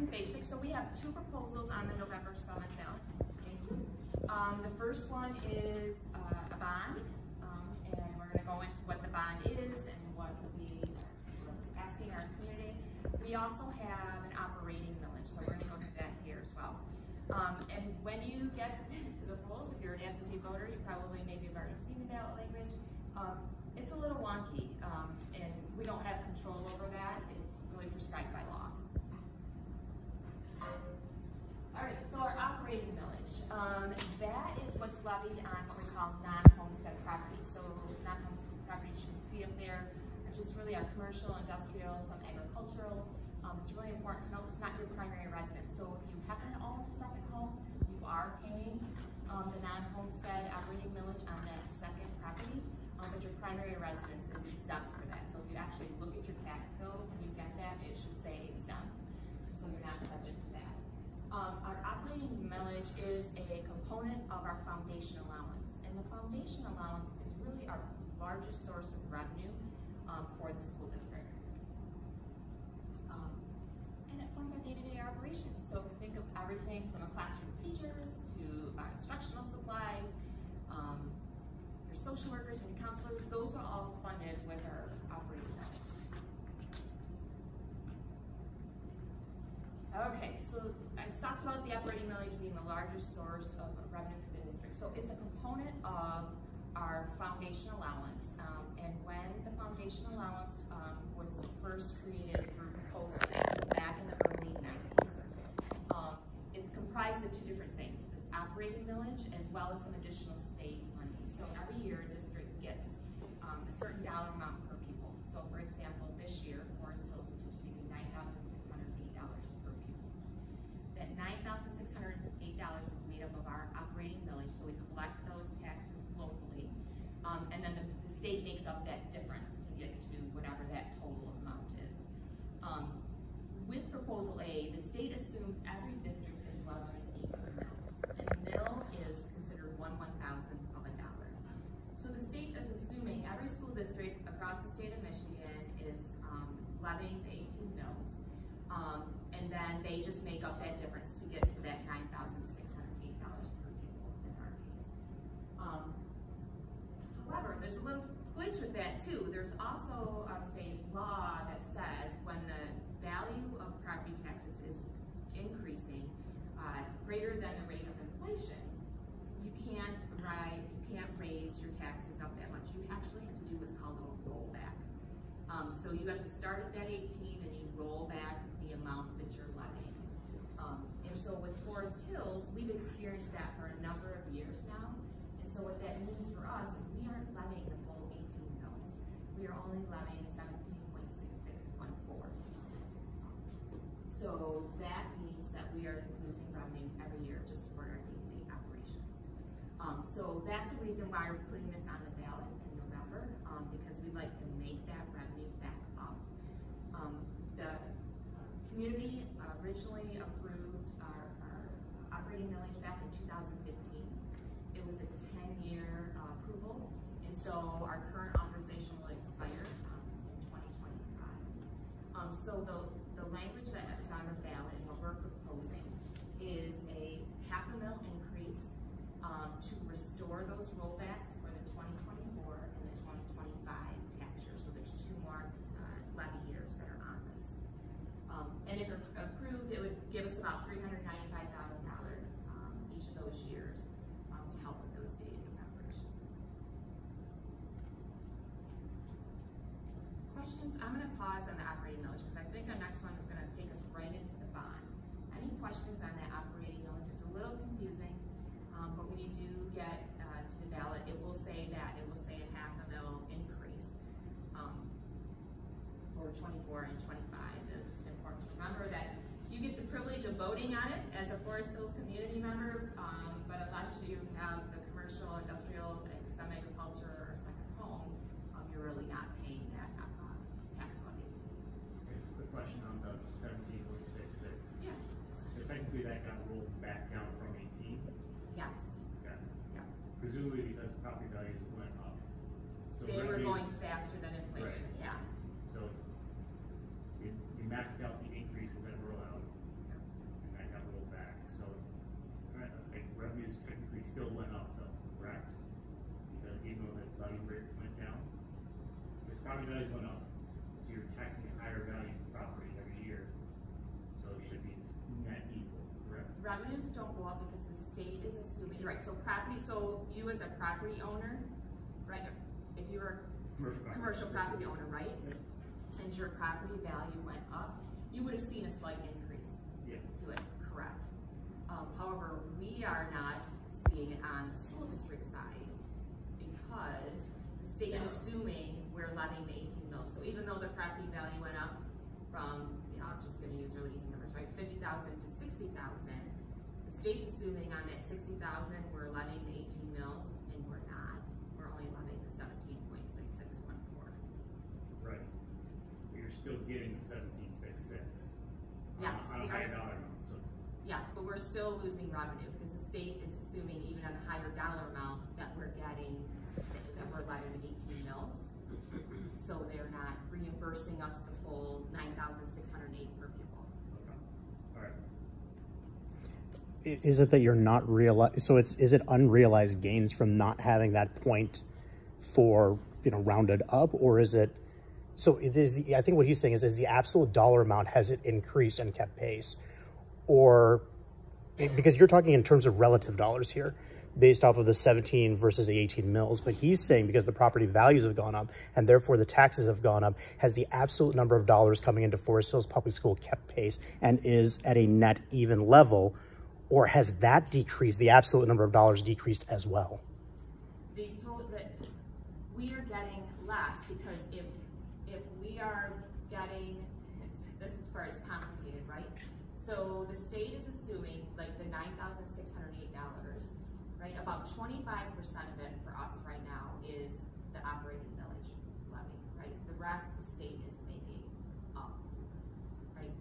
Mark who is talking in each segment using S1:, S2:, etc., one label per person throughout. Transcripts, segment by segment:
S1: something basic. So we have two proposals on the November 7th ballot. Thank you. The first one is a bond, and we're going to go into what the bond is and what we are asking our community. We also have an operating millage, so we're going to go through that here as well. And when you get to the polls, if you're an absentee voter, you probably maybe have already seen the ballot language. It's a little wonky, and we don't have control over that. It's really prescribed by law. All right, so our operating millage. That is what's levied on what we call non-homestead properties. So non-homestead properties you can see up there are just really our commercial, industrial, some agricultural. It's really important to note it's not your primary residence. So if you happen to own a second home, you are paying the non-homestead operating millage on that second property, but your primary residence is exempt for that. So if you actually look at your tax bill and you get that, it should say exempt. So you're not subject to that. Our operating millage is a component of our foundation allowance. And the foundation allowance is really our largest source of revenue for the school district. And it funds our day-to-day operations. So if you think of everything from a classroom teachers to instructional supplies, your social workers and counselors, those are all funded with our operating millage. Okay, so I talked about the operating millage being the largest source of revenue for the district. So it's a component of our foundation allowance. And when the foundation allowance was first created through proposal, so back in the early 90s, it's comprised of two different things, this operating millage as well as some additional state money. So every year a district gets a certain dollar amount per pupil. So for example, this year Forest Hills is receiving $9,608 per pupil. That $9,608 is made up of our operating millage, so we collect those taxes locally, and then the state makes up that difference to get to whatever that total amount is. With Proposal A, the state assumes every district is levying 18 mills, and a mill is considered 1/1000th of a dollar. So the state is assuming every school district across the state of Michigan is levying the 18 mills, and then they just make up that difference to get to that $9,608 per pupil in our case. However, there's a little glitch with that too. There's also a state law that says when the value of property taxes is increasing greater than the rate of inflation, you can't raise your taxes up that much. You actually have to do what's called a rollback. So you have to start at that 18 and you roll back the amount that you're levying. And so with Forest Hills, we've experienced that for a number of years now. And so what that means for us is we aren't levying the full 18 mills. We are only levying 17.6614. So that means that we are losing revenue every year to support our day-to-day operations. So that's the reason why we're putting this on the ballot in November, because we'd like to make that revenue back up. The community originally approved our operating millage back in 2015. It was a 10-year approval, and so our current authorization will expire in 2025. So the language that is on the ballot and what we're proposing is a $0.5 mil increase to restore those rollbacks for the 2024 and the 2025 tax year. So there's two more levy years that are on this. And if approved, it would give us about $395,000 each of those years to help with those day-to-day operations. Questions? I'm going to pause on the operating millage because I think our next one is going to take us right into the bond. Any questions on that operating millage? It's a little confusing, but when you do get to the ballot, it will say that. It will say a $0.5 mil increase for 24 and 25. It's just important to remember that you get the privilege of voting on it as a Forest Hills community member, but unless you have the commercial, industrial, some agriculture, or second home, you're really not paying that tax levy.
S2: Okay, so quick question on the 17.66.
S1: Yeah.
S2: So technically that got rolled back down from 18?
S1: Yes.
S2: Okay.
S1: Yeah.
S2: Presumably because property values went up. So
S1: they were going faster than inflation,
S2: right.
S1: Yeah.
S2: So we maxed out the increases that were allowed.
S1: Yep. right, so property, so you as a property owner, right, if you're a commercial property owner, right? And your property value went up, you would have seen a slight increase to it, correct? However, we are not seeing it on the school district side because the state is assuming we're levying the 18 mils. So even though the property value went up from, I'm just going to use really easy numbers, right? 50,000 to 60,000. The state's assuming on that 60,000 we're levying the 18 mils, and we're not. We're only levying the 17.6614.
S2: Right. You're still getting the 17.66.
S1: Yes,
S2: on a higher dollar amount. So.
S1: Yes, but we're still losing revenue because the state is assuming even at a higher dollar amount that we're getting, that we're levying the 18 mils. So they're not reimbursing us the full 9,608 per pupil.
S2: Okay. All right.
S3: Is it that you're not so is it unrealized gains from not having that point for, rounded up, or is it, so it is I think what he's saying is the absolute dollar amount, has it increased and kept pace? Or, because you're talking in terms of relative dollars here, based off of the 17 versus the 18 mils, but he's saying because the property values have gone up and therefore the taxes have gone up, has the absolute number of dollars coming into Forest Hills Public School kept pace and is at a net even level, or has that decreased, the absolute number of dollars decreased as well?
S1: They told that we are getting less because if we are getting, this is where it's complicated, right? So the state is assuming like the $9,608, right? About 25% of it for us right now is the operating millage levy, right? The rest the state is making up, right?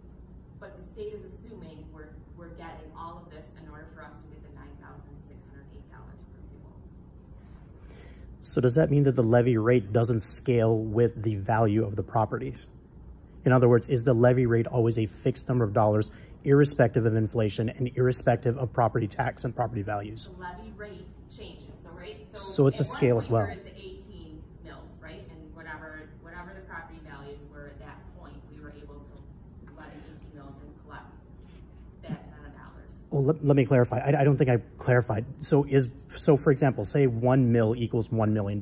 S1: But the state is assuming we're getting all of this in order for us to get the $9,608 per pupil.
S3: So does that mean that the levy rate doesn't scale with the value of the properties? In other words, is the levy rate always a fixed number of dollars, irrespective of inflation and irrespective of property tax and property values?
S1: The levy rate changes, so right?
S3: So it's a scale as well.
S1: We're at the 18 mils, right? And whatever the property values were at that point, we were able to levy 18 mils and collect that amount of dollars.
S3: Well, let me clarify. I don't think I clarified. So for example, say 1 mil equals $1 million.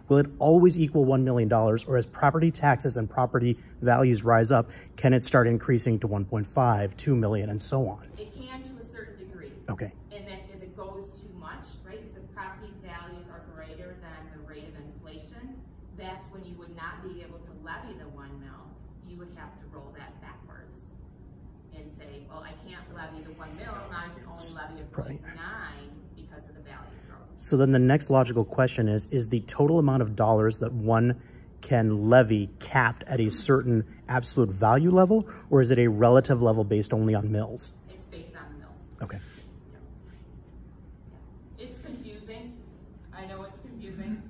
S3: Will it always equal $1 million, or as property taxes and property values rise up, can it start increasing to 1.5, 2 million, and so on?
S1: It can to a certain degree.
S3: Okay.
S1: And then if it goes too much, right, because if property values are greater than the rate of inflation, that's when you would not be able to levy the 1 mil. You would have to roll that backwards and say, well, I can't levy the 1 mil, now I can only levy a 0.9 because of the value growth.
S3: So then the next logical question is the total amount of dollars that one can levy capped at a certain absolute value level, or is it a relative level based only on mills?
S1: It's based on mills.
S3: Okay.
S1: Yeah. It's confusing. I know it's confusing.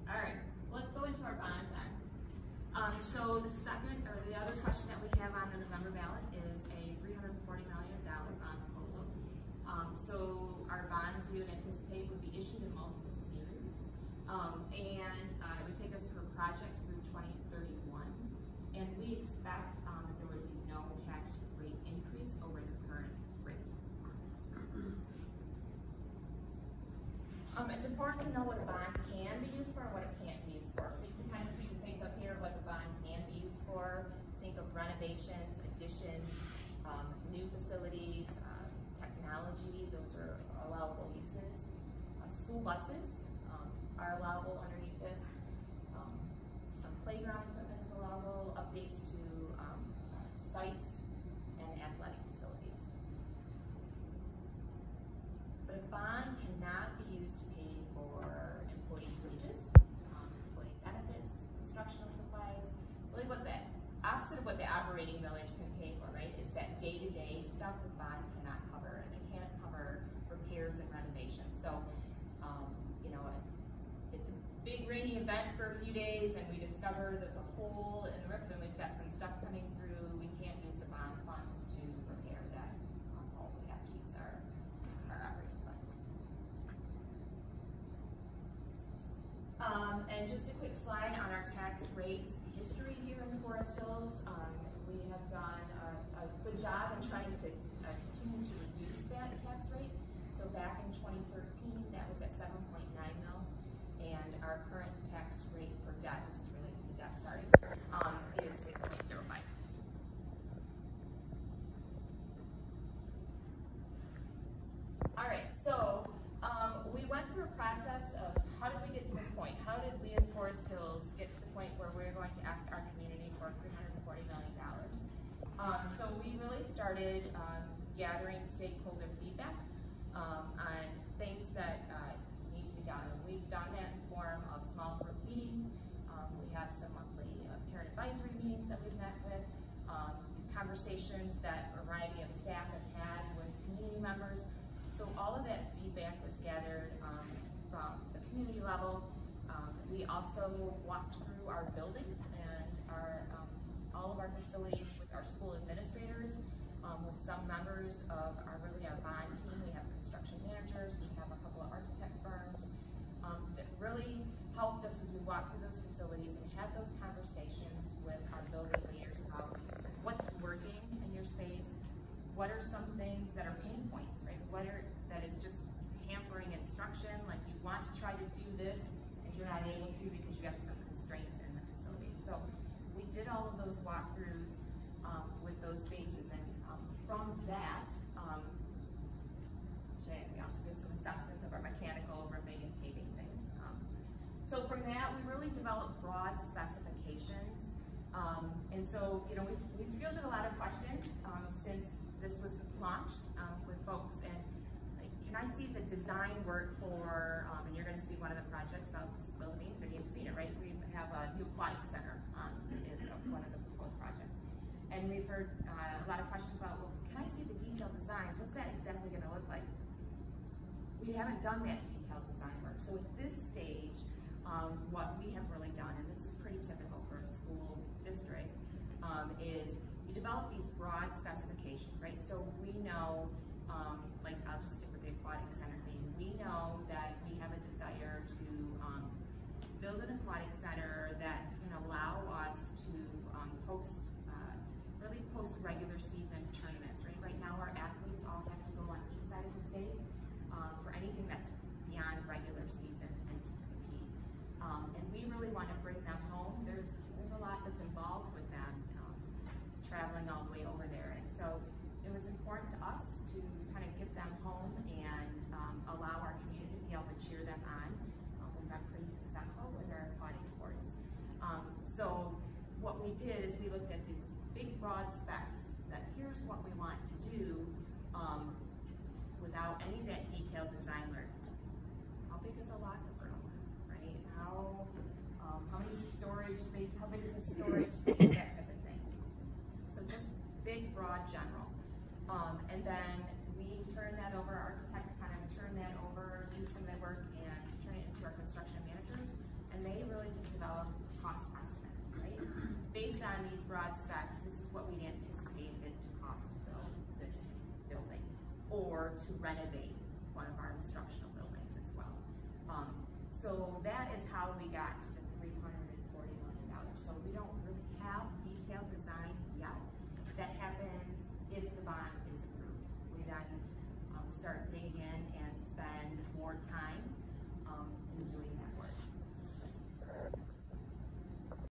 S1: Yeah. All right, let's go into our bond then. So the other question that we have on the November ballot is a $340 million bond proposal. So our bonds we would anticipate would be issued in multiple series, and it would take us per projects through 2031. And we expect that there would be no tax rate increase over the current rate. It's important to know what a bond can be used for and what it can't be used for. So you can kind of see the things up here, what the bond can be used for. Think of renovations, additions, new facilities, technology, those are allowable uses. School buses are allowable underneath this. Some playground equipment is allowable, updates to sites and athletic facilities. But a bond cannot be used to pay for employees' wages, employee benefits, instructional supplies, really what the opposite of what the operating millage can pay for, right? It's that day-to-day stuff the bond cannot cover, and it can't cover repairs and renovations. So, it's a big rainy event for a few days, and we discover there's a hole in the roof, and we've got some stuff coming through. We can't use the bond funds to repair that hole. We have to use our operating funds. And just a quick slide on our tax rate history here in Forest Hills. We have done a good job in trying to continue to reduce that tax rate. So back in 2013, that was at 7.9 mils, and our current tax rate for debt, this is related to debt, sorry, is 6.05. All right, so we went through a process of how did we get to this point? How did we as Forest Hills get to the point where we're going to ask our community for $340 million? So we really started gathering stakeholder feedback on things that need to be done. And we've done that in form of small group meetings. We have some monthly parent advisory meetings that we've met with, conversations that a variety of staff have had with community members. So all of that feedback was gathered from the community level. We also walked through our buildings and all of our facilities with our school administrators, with some members of our bond team. We have construction managers, we have a couple of architect firms that really helped us as we walked through those facilities and had those conversations with our building leaders about what's working in your space, what are some things that are pain points, right? That is just hampering instruction, like you want to try to do this and you're not able to because you have some constraints in the facility. So we did all of those walkthroughs with those spaces, and from that, we also did some assessments of our mechanical, ribbing, and paving things. So from that, we really developed broad specifications. And so, you know, we've fielded a lot of questions since this was launched with folks, and like, can I see the design work for, and you're gonna see one of the projects, I'll just spill the beans, and you've seen it, right? We have a new aquatic center is one of the proposed projects. And we've heard a lot of questions about, well, can I see the detailed designs? What's that exactly gonna look like? We haven't done that detailed design work. So at this stage, what we have really done, and this is pretty typical for a school district, is you develop these broad specifications, right? So we know, like I'll just stick with the aquatic center theme. We know that we have a desire to build an aquatic center that can allow us to really post regular season tournaments, right? Right now our athletes all have to go on east side of the state for anything that's beyond regular season and to compete. And we really want to bring them home. There's a lot that's involved with them traveling all the way over there. And so it was important to us to kind of get them home and allow our community to be able to cheer them on. We've been pretty successful with our aquatic sports. So what we did is we looked at these big broad specs that here's what we want to do without any of that detailed design work. How big is a locker room, right? How many storage space, how big is a storage space, that type of thing. So just big, broad, general. And then we turn that over, architects kind of turn that over, do some of that work, and turn it into our construction managers. And they really just develop cost estimates, right? Based on these broad specs, this is what we anticipated it to cost to build this building, or to renovate one of our instructional buildings as well. So that is how we got to the